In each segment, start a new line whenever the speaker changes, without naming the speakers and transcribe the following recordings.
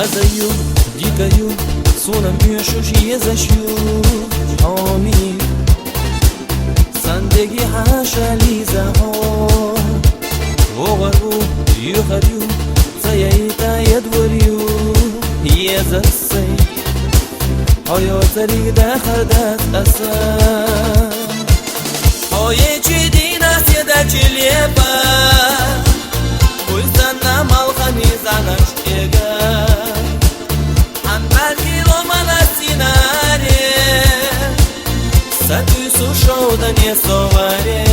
Хазаю, дикаю, сонам мешуш езашю Амир Сандеги хашали захо Огару, юхарю, цаяйта едворю Езасай Hayatari da khardat asa Oye chidi nasiyada chilieba Kuistana malkhani zanash ega Anbargi lomana sinare Satu sushoda ne sovare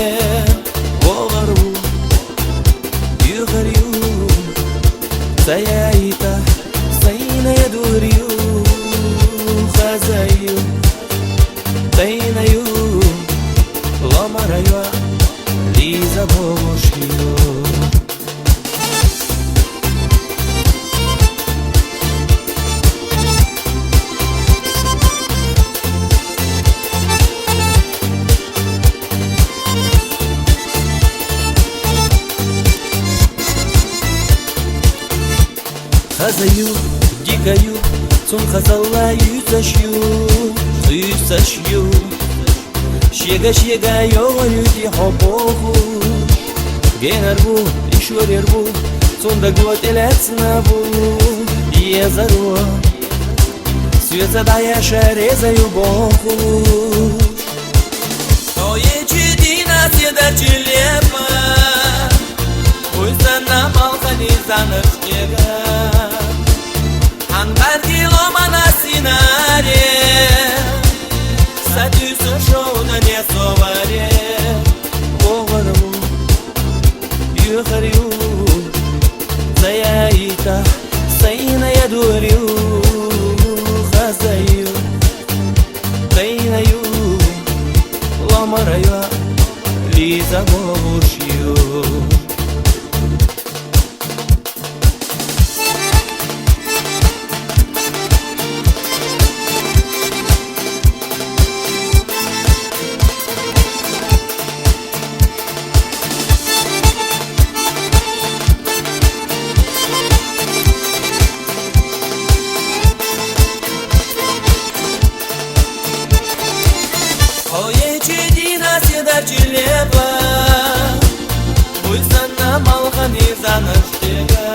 Ogaru Yugaryu Sayaita Sayna yaduriyu Хазаю, тайнаю, ломараю, лиза бошью. Хазаю, дикаю, сон хазалла yüzleşiyor, Şiga yoğunuti hopohu Gener bu, işverir bu Sonda gvoteletsna bu Yezaru Света да яша резаю боху Oye чидина седа чилепа Уйстана малхани заныр снега Ангарги ломана синаре Садюс шоуда не соваре Огару, юхарю Заяита, сайна ядурю Хазаю, тайнаю Ламараю, лиза бошью Oye chidina седа chileba Uysana malkhani zanashtega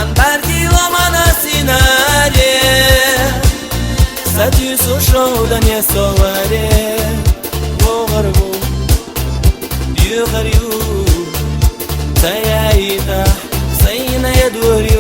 Anbargi lomana sinare Sadu sushoda ne sovare Ogarvu Yugaryu Sayaita Sayna yaduri